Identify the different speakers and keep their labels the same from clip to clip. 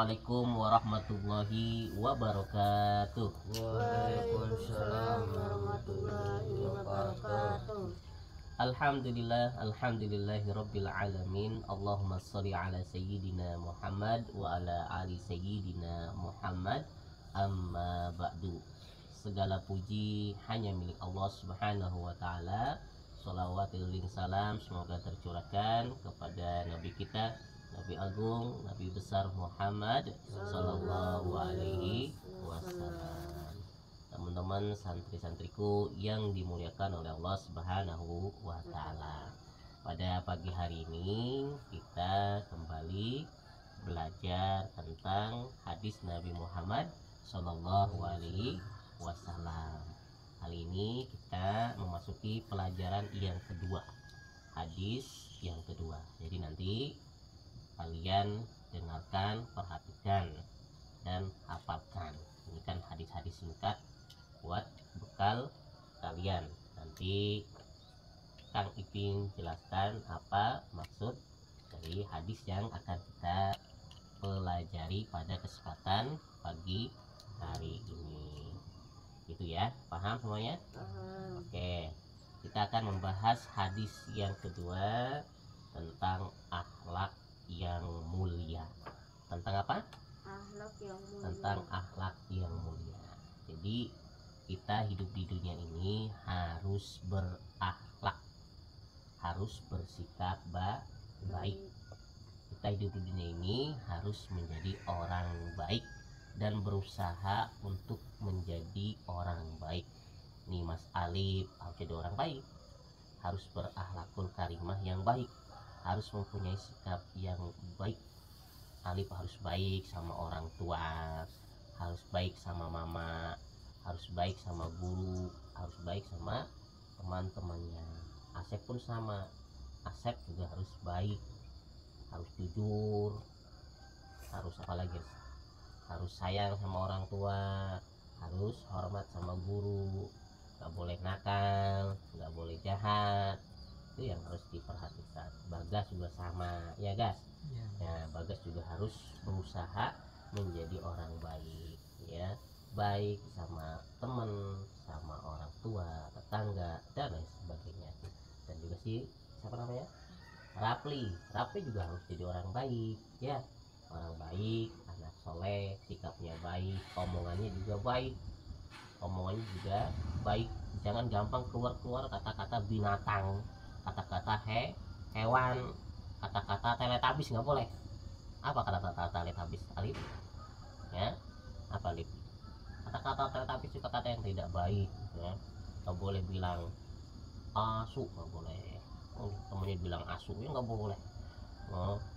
Speaker 1: Assalamualaikum warahmatullahi wabarakatuh.
Speaker 2: Waalaikumsalam warahmatullahi wabarakatuh.
Speaker 1: Alhamdulillahirabbil alamin. Allahumma shalli ala sayyidina Muhammad wa ala ali sayyidina Muhammad. Amma ba'du. Segala puji hanya milik Allah Subhanahu wa taala. Shalawatul salam semoga tercurahkan kepada nabi kita, Nabi Agung, Nabi besar Muhammad Sallallahu Alaihi Wasallam. Teman-teman santri-santriku yang dimuliakan oleh Allah Subhanahu wa Ta'ala, pada pagi hari ini kita kembali belajar tentang hadis Nabi Muhammad Sallallahu Alaihi Wasallam. Kali ini kita memasuki pelajaran yang kedua, hadis yang kedua. Jadi nanti kalian dengarkan, perhatikan, dan hafalkan. Ini kan hadis-hadis singkat buat bekal kalian. Nanti Kang Ipin jelaskan apa maksud dari hadis yang akan kita pelajari pada kesempatan pagi hari ini. Gitu ya, paham semuanya? Oke, kita akan membahas hadis yang kedua tentang akhlak yang mulia. Tentang apa?
Speaker 2: Akhlak yang mulia.
Speaker 1: Tentang akhlak yang mulia. Jadi kita hidup di dunia ini harus berakhlak, harus bersikap baik. Kita hidup di dunia ini harus menjadi orang baik dan berusaha untuk menjadi orang baik. Nih Mas Alif harus jadi orang baik, harus berakhlakul karimah yang baik, harus mempunyai sikap yang baik. Alif harus baik sama orang tua, harus baik sama mama, harus baik sama guru, harus baik sama teman-temannya. Asep pun sama, Asep juga harus baik, harus jujur, harus apa lagi, harus sayang sama orang tua, harus hormat sama guru, gak boleh nakal, gak boleh jahat. Itu yang harus diperhatikan. Bagas juga sama, ya Gas ya. Nah, Bagas juga harus berusaha menjadi orang baik, ya, baik sama teman, sama orang tua, tetangga, dan lain sebagainya. Dan juga siapa namanya, Rapli juga harus jadi orang baik, ya, orang baik, anak soleh, sikapnya baik, omongannya juga baik, jangan gampang keluar kata-kata binatang, kata-kata hewan, kata-kata teletabis nggak boleh. Apa kata-kata teletabis, Alif? Ya, apa Alif? Kata-kata teletabis itu kata yang tidak baik, ya. Nggak boleh bilang asu, nggak boleh. Temennya bilang asu, ya nggak boleh.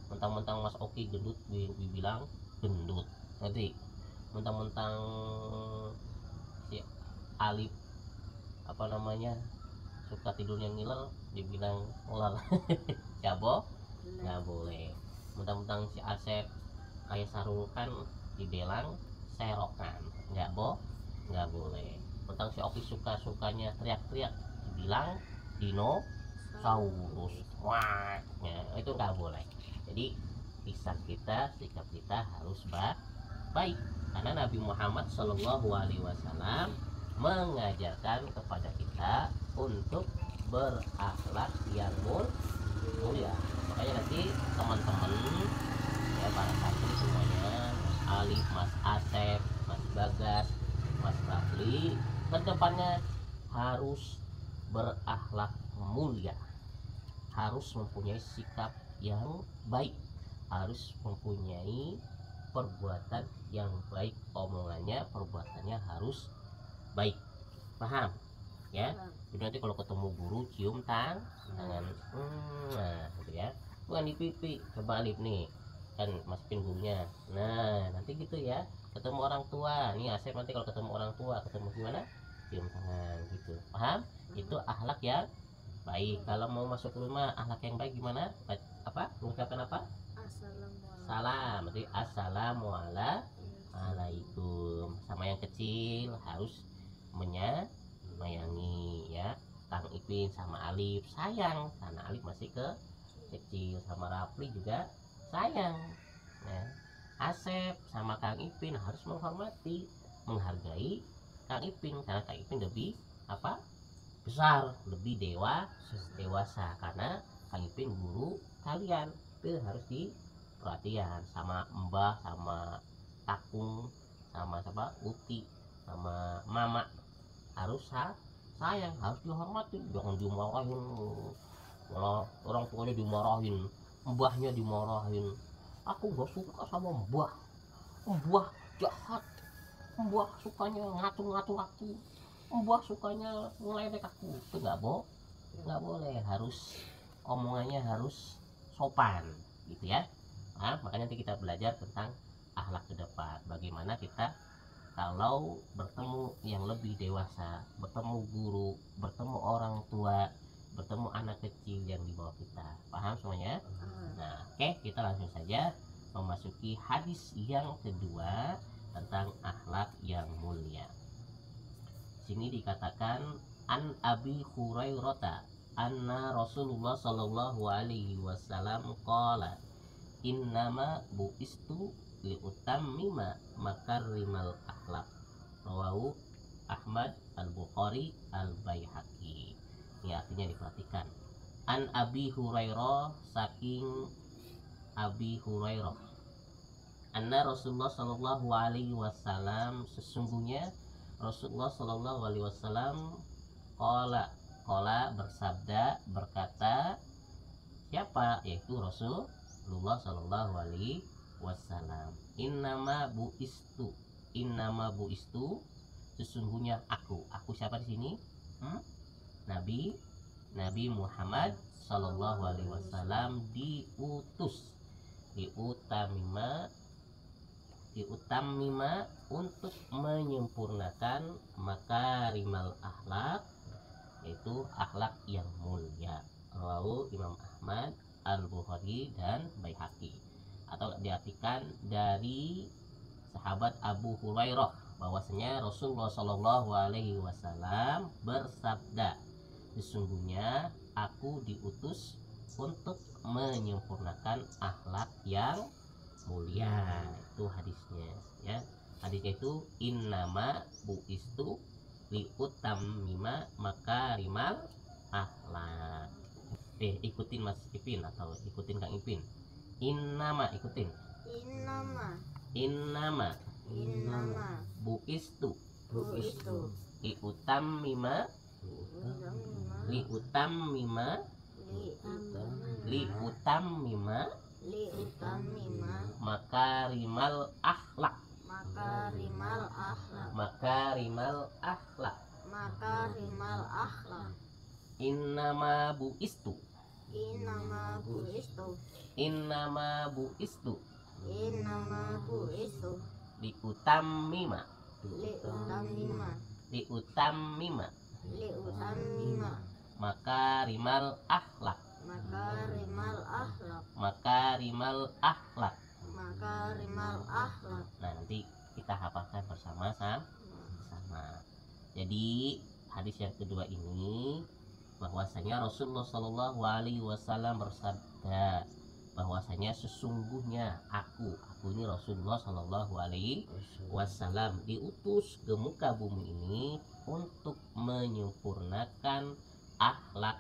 Speaker 1: Mentang-mentang Mas Oki gendut dibilang gendut. Nanti mentang-mentang si Alif apa namanya suka tidurnya ngiler dibilang ular. Jabo nggak boleh. Mentang-mentang si Asep kayak sarukan dibilang serokan, nggak boleh. Mentang si Oki sukanya teriak-teriak dibilang dinosaurus. Wah, ya, itu nggak boleh. Jadi lisan kita, sikap kita harus baik, karena Nabi Muhammad Shallallahu Alaihi Wasallam mengajarkan kepada kita untuk berakhlak yang mulia. Makanya nanti teman-teman, ya, para santri semuanya, Mas Alif, Mas Asep, Mas Bagas, Mas Rafli, kedepannya harus berakhlak mulia, harus mempunyai sikap yang baik, harus mempunyai perbuatan yang baik, omongannya, perbuatannya harus baik. Paham? Ya. Jadi nanti kalau ketemu guru cium tangan, nah, gitu ya. Bukan di pipi. Coba Alif nih, kan masukin gurunya. Nah, nanti gitu ya. Ketemu orang tua, nih Asep nanti kalau ketemu orang tua, ketemu gimana? Cium tangan gitu. Paham? Itu akhlak yang baik. Kalau mau masuk rumah, akhlak yang baik gimana? Apa? Mengucapkan apa? Salam. Berarti assalamualaikum. Sama yang kecil harus menyayangi, ya. Kang Ipin sama Alif sayang karena Alif masih kecil, sama Rapli juga sayang, ya. Asep sama Kang Ipin harus menghormati, menghargai Kang Ipin karena Kang Ipin lebih apa? Besar, lebih dewasa karena Kang Ipin guru kalian. Itu harus diperhatian sama Mbah, sama Takung, sama siapa? Uti, sama Mama. Harus sayang, harus dihormati, jangan dimarahin. Malah orang tuanya dimarahin, mbahnya dimarahin. Aku gak suka sama mbah, mbah jahat, mbah sukanya ngatur-ngatur aku, mbah sukanya ngeledek aku. Itu nggak boleh, harus omongannya harus sopan gitu ya. Nah, makanya nanti kita belajar tentang akhlak ke depan, bagaimana kita kalau bertemu yang lebih dewasa, bertemu guru, bertemu orang tua, bertemu anak kecil yang di bawah kita. Paham semuanya? Nah, oke, kita langsung saja memasuki hadis yang kedua tentang akhlak yang mulia. Sini dikatakan an Abi Hurairah anna Rasulullah sallallahu alaihi wasallam qala innama buistu liutammima makarimal akhlak. Rawahu Ahmad, Al-Bukhari, Al-Baihaqi. Ini artinya diperhatikan. An Abi Hurairah, saking Abi Hurairah, anna Rasulullah sallallahu alaihi wasallam, sesungguhnya Rasulullah sallallahu alaihi wasallam qala bersabda, berkata. Siapa? Yaitu Rasulullah sallallahu alaihi wasallam. Innama buistu, sesungguhnya aku siapa di sini? Nabi Muhammad sallallahu alaihi wasallam diutamima untuk menyempurnakan makarimal akhlak, yaitu akhlak yang mulia. Rawahu Imam Ahmad, Al-Bukhari, dan Baihaqi. Atau diartikan dari sahabat Abu Hurairah bahwasanya Rasulullah Shallallahu Alaihi Wasallam bersabda, sesungguhnya aku diutus untuk menyempurnakan akhlak yang mulia. Itu hadisnya ya. Hadisnya itu innama buistu liutammima makarimal akhlak. Ikutin Mas Ipin atau ikutin Kang Ipin. Innama, ikutin. Innama buistu liutammima makarimal akhlak. Innama buistu liutammima makarimal akhlak. Nanti kita hafalkan bersama-sama. Jadi hadis yang kedua ini bahwasanya Rasulullah Shallallahu Alaihi Wasallam bersabda bahwasanya sesungguhnya aku ini Rasulullah Shallallahu Alaihi Wasallam diutus ke muka bumi ini untuk menyempurnakan akhlak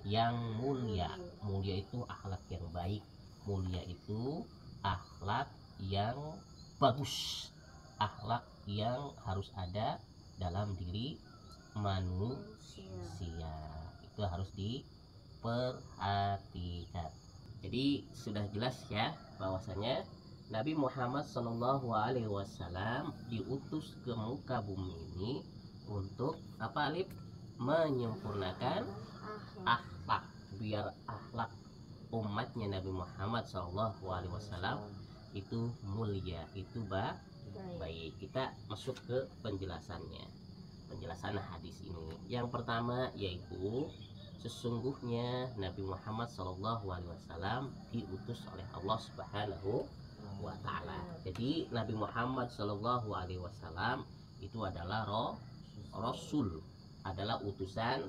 Speaker 1: yang mulia. Mulia itu akhlak yang baik, mulia itu akhlak yang bagus, akhlak yang harus ada dalam diri manusia. Itu harus diperhatikan. Jadi sudah jelas ya bahwasanya Nabi Muhammad Shallallahu Alaihi Wasallam diutus ke muka bumi ini untuk menyempurnakan akhlak, biar akhlak umatnya Nabi Muhammad Shallallahu Alaihi Wasallam itu mulia, itu baik. Kita masuk ke penjelasan hadis ini. Yang pertama yaitu sesungguhnya Nabi Muhammad Shallallahu Alaihi Wasallam diutus oleh Allah Subhanahu wa Ta'ala. Jadi Nabi Muhammad Shallallahu Alaihi Wasallam itu adalah Rasul, adalah utusan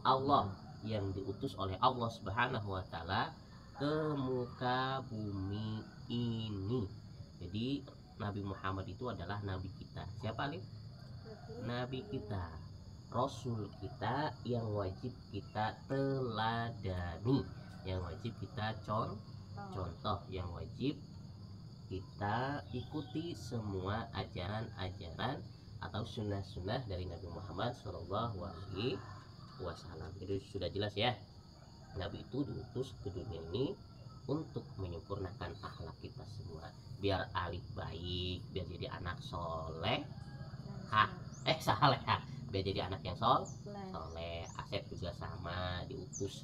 Speaker 1: Allah yang diutus oleh Allah Subhanahu wa Ta'ala ke muka bumi ini. Jadi Nabi Muhammad itu adalah nabi kita. Siapa, Alif? Nabi kita, Rasul kita yang wajib kita teladani, yang wajib kita contoh, yang wajib kita ikuti semua ajaran-ajaran atau sunnah-sunnah dari Nabi Muhammad Shallallahu Alaihi Wasallam. Itu sudah jelas ya. Nabi itu diutus ke dunia ini untuk menyempurnakan akhlak kita semua, biar Alif baik, biar jadi anak soleh, biar jadi anak yang soleh. Asep juga sama, diutus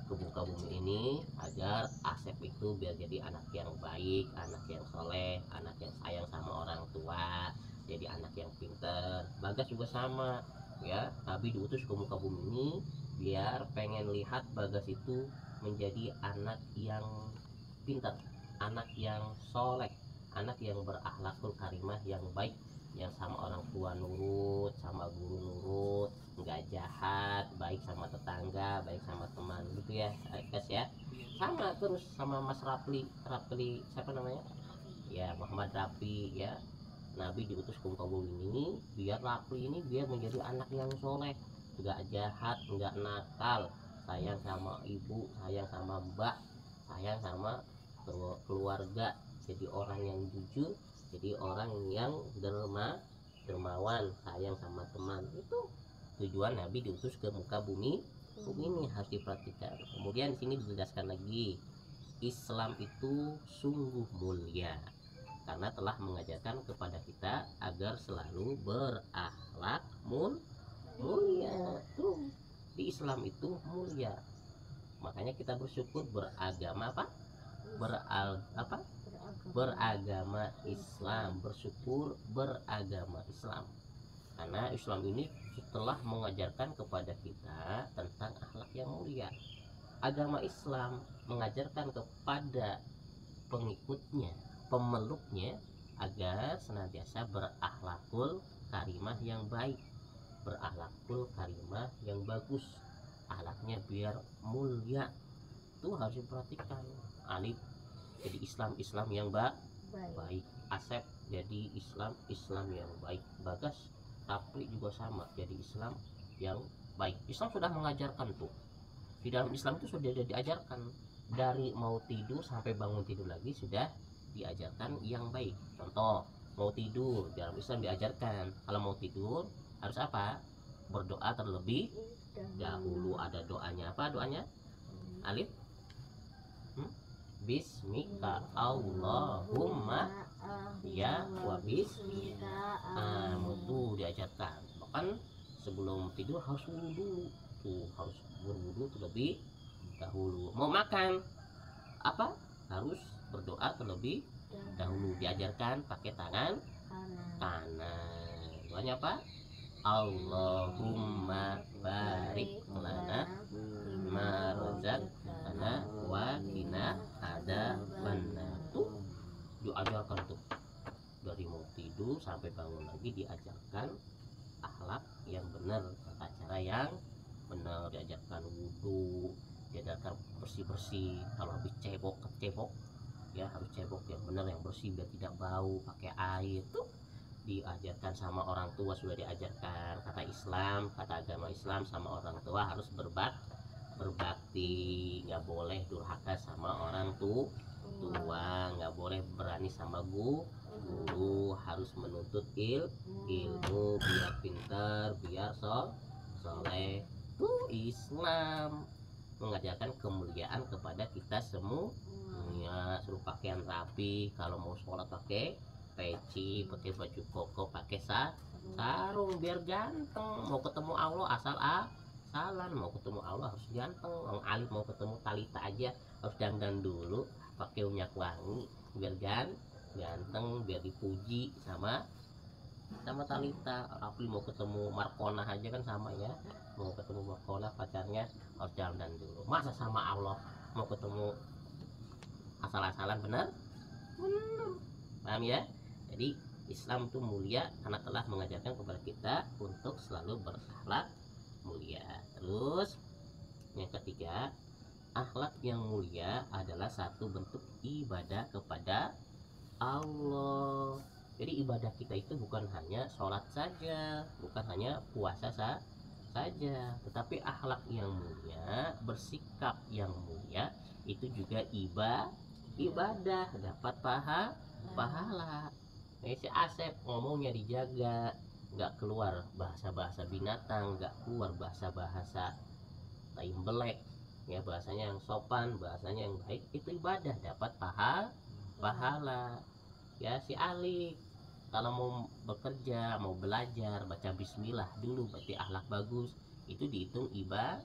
Speaker 1: ke muka bumi ini agar Asep itu biar jadi anak yang baik, anak yang soleh, anak yang sayang sama orang tua, jadi anak yang pinter. Bagas juga sama ya, Nabi diutus ke muka bumi ini biar pengen lihat Bagas itu menjadi anak yang pintar, anak yang soleh, anak yang berakhlakul karimah, yang baik, yang sama orang tua nurut, sama guru nurut, nggak jahat, baik sama tetangga, baik sama teman, gitu ya guys ya. Sama terus sama Mas Rapli siapa namanya ya, Muhammad Rafi ya. Nabi diutus ke muka bumi ini biar Rapli ini biar menjadi anak yang soleh, nggak jahat, nggak nakal, sayang sama ibu, sayang sama mbak, sayang sama keluarga, jadi orang yang jujur, jadi orang yang dermawan, sayang sama teman. Itu tujuan Nabi diutus ke muka bumi ini, harus diperhatikan. Kemudian di sini dijelaskan lagi, Islam itu sungguh mulia karena telah mengajarkan kepada kita agar selalu berakhlak mulia. Tuh, di Islam itu mulia. Makanya kita bersyukur beragama beragama Islam, bersyukur beragama Islam. Karena Islam ini setelah mengajarkan kepada kita tentang akhlak yang mulia. Agama Islam mengajarkan kepada pengikutnya, pemeluknya agar senantiasa berakhlakul karimah yang baik, berakhlakul karimah yang bagus, akhlaknya biar mulia. Itu harus diperhatikan. Alif jadi Islam yang baik, Asep jadi Islam yang baik, Bagas Rapli juga sama, jadi Islam yang baik. Islam sudah mengajarkan tuh, di dalam Islam itu sudah diajarkan, dari mau tidur sampai bangun tidur lagi sudah diajarkan yang baik. Contoh, mau tidur dalam Islam diajarkan, kalau mau tidur harus apa? Berdoa terlebih dahulu. Ada doanya, apa doanya? Alif? Bismika Allahumma ya wa bismika itu diajarkan. Bahkan sebelum tidur harus wudhu, tuh harus berwudhu terlebih dahulu. Mau makan apa? Harus berdoa terlebih dahulu. Diajarkan pakai tangan kanan. Doanya apa? Allahumma barik lana ma razaqtana wa qina adzabannar. Tuh diajarkan tuh, dari mau tidur sampai bangun lagi diajarkan akhlak yang benar, tata cara yang benar. Diajarkan wudhu, diajarkan bersih-bersih, kalau habis cebok ya harus cebok yang benar, yang bersih biar tidak bau, pakai air. Tuh diajarkan sama orang tua, sudah diajarkan. Kata Islam, kata agama Islam, sama orang tua harus berbakti, nggak boleh durhaka sama orang tua, nggak boleh berani sama guru, harus menuntut ilmu biar pintar, biar soleh. Tuh Islam mengajarkan kemuliaan kepada kita semua. Suruh pakaian rapi, kalau mau sholat pakai peci, pakai baju koko, pakai sarung biar ganteng. Mau ketemu Allah asal salan, mau ketemu Allah harus ganteng. Orang Alif mau ketemu Talita aja harus dandan dulu, pakai minyak wangi biar ganteng, biar dipuji sama Talita. Rapli mau ketemu Markona aja kan sama ya, mau ketemu Markona pacarnya harus dandan dulu. Masa sama Allah mau ketemu asal-asalan? Bener? Paham ya? Jadi Islam itu mulia karena telah mengajarkan kepada kita untuk selalu berakhlak mulia. Terus yang ketiga, akhlak yang mulia adalah satu bentuk ibadah kepada Allah. Jadi ibadah kita itu bukan hanya sholat saja, bukan hanya puasa saja, tetapi akhlak yang mulia, bersikap yang mulia itu juga ibadah, dapat pahala. Si Asep ngomongnya dijaga, nggak keluar bahasa-bahasa binatang, nggak keluar bahasa-bahasa lain belek, ya bahasanya yang sopan, bahasanya yang baik, itu ibadah, dapat pahala. Ya si Ali kalau mau bekerja, mau belajar, baca bismillah dulu, berarti akhlak bagus, itu dihitung ibadah.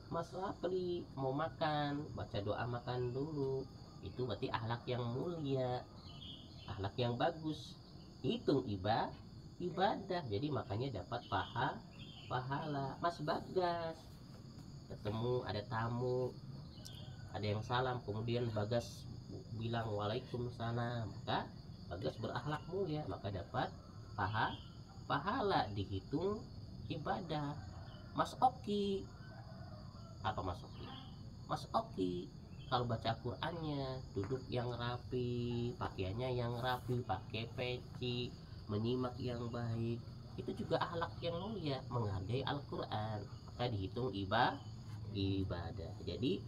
Speaker 1: Mas Rapli mau makan, baca doa makan dulu, itu berarti akhlak yang mulia, akhlak yang bagus, hitung ibadah. Jadi makanya dapat pahala. Mas Bagas ketemu ada tamu, ada yang salam, kemudian Bagas bilang waalaikumsalam, maka Bagas berakhlak mulia, maka dapat pahala, dihitung ibadah. Mas Oki, apa Mas Oki? Mas Oki kalau baca Qurannya duduk yang rapi, pakaiannya yang rapi, pakai peci, menyimak yang baik, itu juga akhlak yang mulia, menghargai Al-Quran, maka dihitung ibadah. Jadi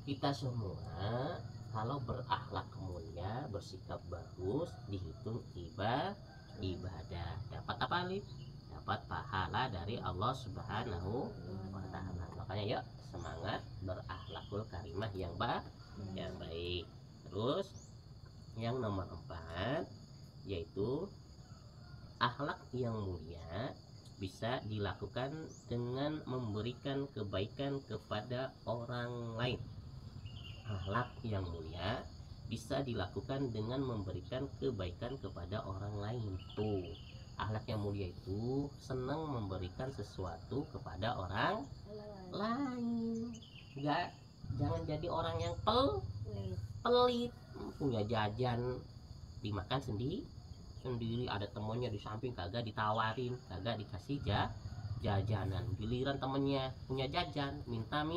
Speaker 1: kita semua kalau berakhlak mulia, bersikap bagus, dihitung ibadah. Dapat apa nih? Dapat pahala dari Allah Subhanahu wa Ta'ala. Makanya yuk semangat berakhlakul karimah yang baik. Terus yang nomor 4 yaitu akhlak yang mulia bisa dilakukan dengan memberikan kebaikan kepada orang lain. Akhlak yang mulia bisa dilakukan dengan memberikan kebaikan kepada orang lain. Tuh, akhlak yang mulia itu senang memberikan sesuatu kepada orang lain. Jangan jadi orang yang pelit, punya jajan dimakan sendiri, ada temennya di samping kagak ditawarin, kagak dikasih jajanan. Giliran temennya punya jajan, minta.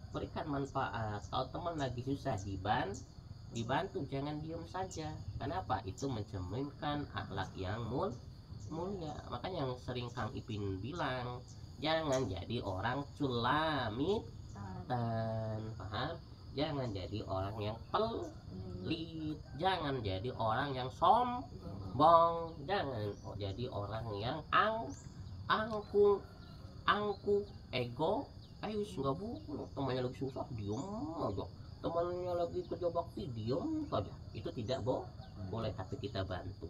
Speaker 1: Berikan manfaat. Kalau teman lagi susah dibantu, jangan diem saja. Kenapa? Itu mencerminkan akhlak yang mulia. Makanya yang sering Kang Ipin bilang, jangan jadi orang culamitan, paham? Jangan jadi orang yang pelit, jangan jadi orang yang sombong, jangan jadi orang yang angkuh, ego. Ayo nggak boleh. Temannya lagi susah diem aja, temannya lagi kerja bakti diem saja, itu tidak boleh. Tapi kita bantu,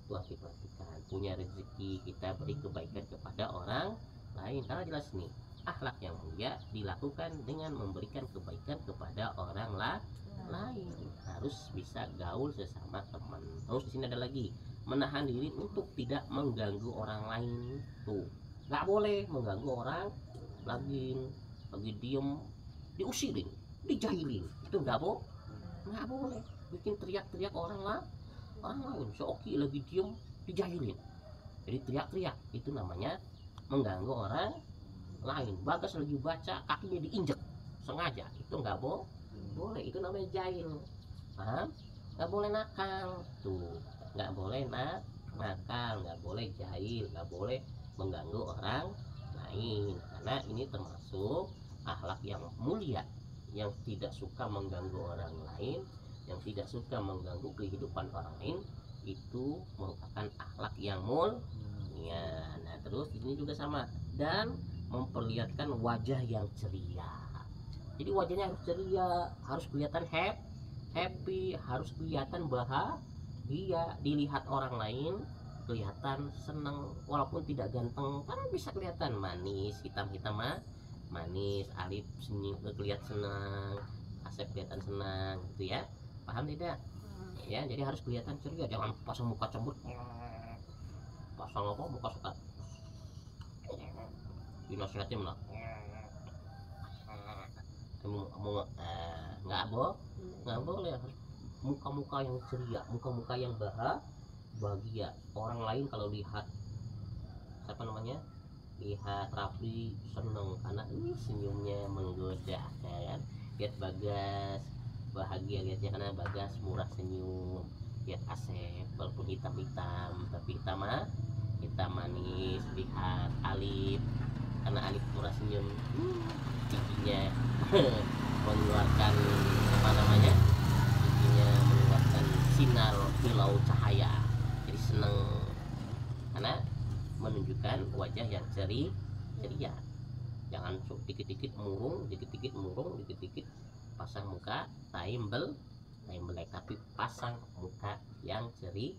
Speaker 1: tuh perhatikan, punya rezeki kita beri kebaikan kepada orang lain. Karena jelas nih, akhlak yang mulia dilakukan dengan memberikan kebaikan kepada orang lain. Harus bisa gaul sesama teman. Terus di sini ada lagi, menahan diri untuk tidak mengganggu orang lain. Tuh nggak boleh mengganggu orang lagi diem, diusirin, dijahilin, itu nggak boleh. Bikin teriak-teriak orang lain. Seoki lagi diem dijahilin, jadi teriak-teriak, itu namanya mengganggu orang lain. Bagas lagi baca, kakinya diinjek sengaja, itu nggak boleh. Itu namanya jahil, paham? Nggak boleh nakal, tuh nggak boleh nakal, nggak boleh jahil, nggak boleh mengganggu orang lain. Karena ini termasuk akhlak yang mulia, yang tidak suka mengganggu orang lain, yang tidak suka mengganggu kehidupan orang lain, itu merupakan akhlak yang mulia. Nah terus ini juga sama, dan memperlihatkan wajah yang ceria. Jadi wajahnya harus ceria, harus kelihatan happy, harus kelihatan bahagia, dilihat orang lain kelihatan senang, walaupun tidak ganteng, karena bisa kelihatan manis, hitam manis. Alif senyum, kelihatan senang, Asep kelihatan senang, gitu ya. Paham tidak? Ya, jadi harus kelihatan ceria, jangan pasang muka cemburu, pasang muka suka dinasihatin lah, nggak boleh. Harus muka-muka yang ceria, muka-muka yang bahagia. Orang lain kalau lihat lihat Rafli seneng karena ini senyumnya menggoda, kan? Lihat Bagas bahagia lihatnya karena Bagas murah senyum, lihat Asep walaupun hitam-hitam tapi hitam manis. Lihat Alif karena Alif murah senyum, giginya mengeluarkan apa namanya, giginya mengeluarkan sinar kilau cahaya, jadi seneng karena menunjukkan wajah yang ceria. Jangan dikit-dikit murung, dikit-dikit pasang muka belek, tapi pasang muka yang ceria.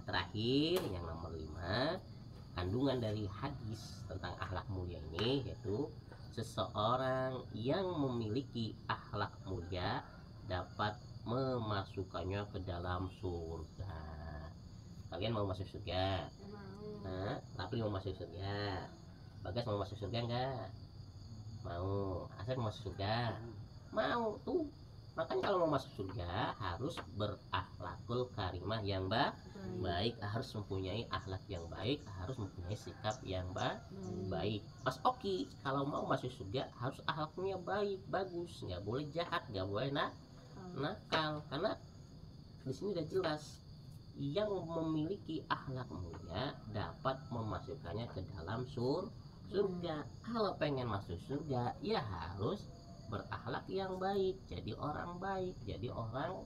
Speaker 1: Terakhir yang nomor 5, kandungan dari hadis tentang akhlak mulia ini yaitu seseorang yang memiliki akhlak mulia dapat memasukkannya ke dalam surga. Kalian mau masuk surga? Nah, tapi mau masuk surga. Bagas mau masuk surga enggak? Mau. Asep mau masuk surga? Mau tuh. Makanya kalau mau masuk surga harus berakhlakul karimah yang baik, harus mempunyai akhlak yang baik, harus mempunyai sikap yang baik. Mas Oki kalau mau masuk surga harus akhlaknya baik, bagus, nggak boleh jahat, nggak boleh nakal. Karena di sini udah jelas yang memiliki akhlak mulia dapat memasukkannya ke dalam surga. Kalau pengen masuk surga ya harus berakhlak yang baik, jadi orang baik, jadi orang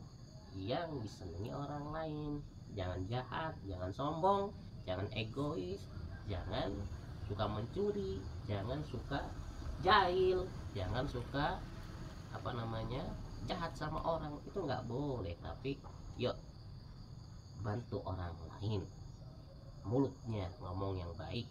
Speaker 1: yang disenangi orang lain. Jangan jahat, jangan sombong, jangan egois, jangan suka mencuri, jangan suka jahil, jangan suka apa namanya jahat sama orang, itu nggak boleh. Tapi yuk bantu orang lain, mulutnya ngomong yang baik,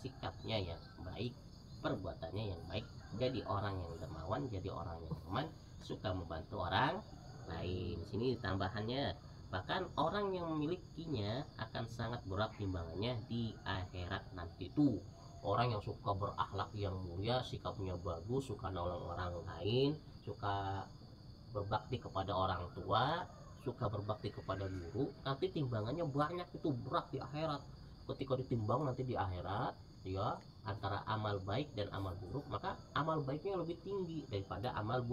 Speaker 1: sikapnya yang baik, perbuatannya yang baik, jadi orang yang dermawan, jadi orang yang aman, suka membantu orang lain. Sini tambahannya, bahkan orang yang memilikinya akan sangat berat timbangannya di akhirat nanti tuh. Orang yang suka berakhlak yang mulia, sikapnya bagus, suka nolong orang lain, suka berbakti kepada orang tua, suka berbakti kepada guru, nanti timbangannya banyak, itu berat di akhirat. Ketika ditimbang nanti di akhirat ya antara amal baik dan amal buruk, maka amal baiknya lebih tinggi daripada amal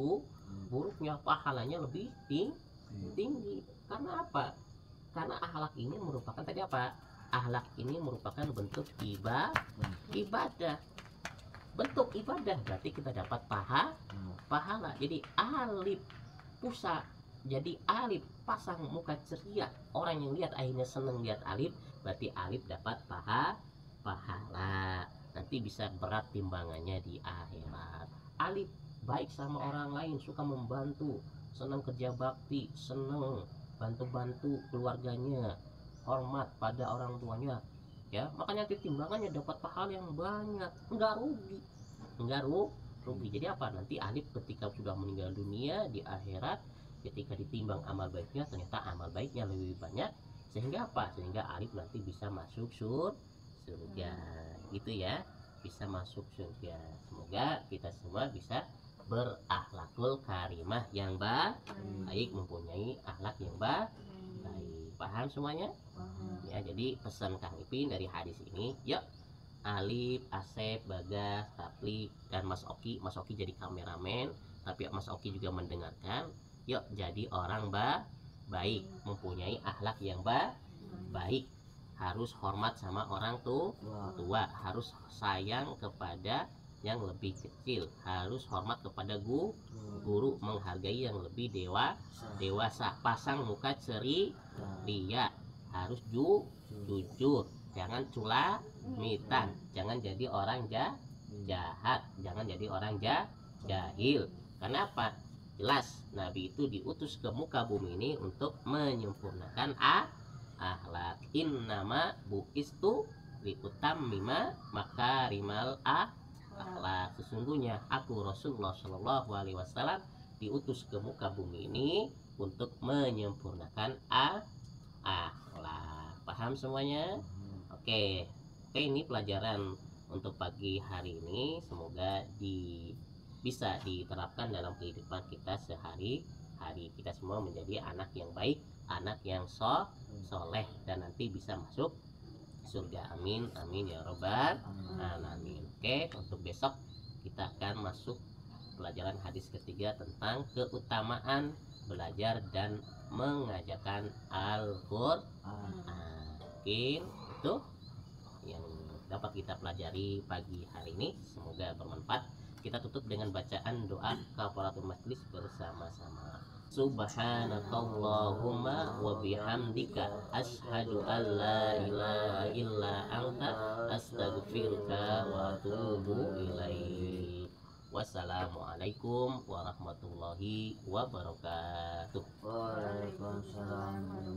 Speaker 1: buruknya, pahalanya lebih tinggi. Karena apa? Karena akhlak ini merupakan tadi apa? Akhlak ini merupakan bentuk ibadah. Bentuk ibadah berarti kita dapat pahala. Jadi alif pusa, jadi alif pasang muka ceria, orang yang lihat akhirnya seneng lihat alif, berarti alif dapat pahala. Nanti bisa berat timbangannya di akhirat. Alif baik sama orang lain, suka membantu, senang kerja bakti, senang bantu-bantu keluarganya, hormat pada orang tuanya, ya makanya nanti timbangannya dapat pahala yang banyak, enggak rugi. Jadi apa? Nanti alif ketika sudah meninggal dunia di akhirat, ketika ditimbang amal baiknya, ternyata amal baiknya lebih banyak, sehingga apa? Sehingga alif nanti bisa masuk surga gitu ya, bisa masuk surga. Semoga kita semua bisa berakhlakul karimah yang baik, mempunyai akhlak yang baik. Paham semuanya? Ya, jadi pesan Kang Ipin dari hadis ini, yuk Alif, Asep, Bagas, Taplik, dan Mas Oki. Mas Oki jadi kameramen, tapi Mas Oki juga mendengarkan. Yuk jadi orang baik, mempunyai akhlak yang baik, harus hormat sama orang tua, harus sayang kepada yang lebih kecil, harus hormat kepada guru, menghargai yang lebih dewasa, pasang muka ceria, harus jujur, jangan culamitan, jangan jadi orang jahat, jangan jadi orang jahil. Kenapa? Jelas Nabi itu diutus ke muka bumi ini untuk menyempurnakan akhlak. Innama buistu liutammima makarimal akhlak. Sesungguhnya aku Rasulullah Shallallahu Alaihi Wasallam diutus ke muka bumi ini untuk menyempurnakan akhlak. Paham semuanya? Oke, ini pelajaran untuk pagi hari ini. Semoga bisa diterapkan dalam kehidupan kita sehari-hari. Kita semua menjadi anak yang baik, anak yang soleh, dan nanti bisa masuk surga. Amin, amin ya robbal alamin. Oke, untuk besok kita akan masuk pelajaran hadis ketiga tentang keutamaan belajar dan mengajarkan Al-Qur'an. Mungkin itu yang dapat kita pelajari pagi hari ini, semoga bermanfaat. Kita tutup dengan bacaan doa kafaratul majlis bersama-sama. Subhanakallahumma wa bihamdika asyhadu an la ilaha illa anta astaghfiruka wa atubu ilaik. Wassalamualaikum warahmatullahi wabarakatuh.
Speaker 2: Waalaikumsalam.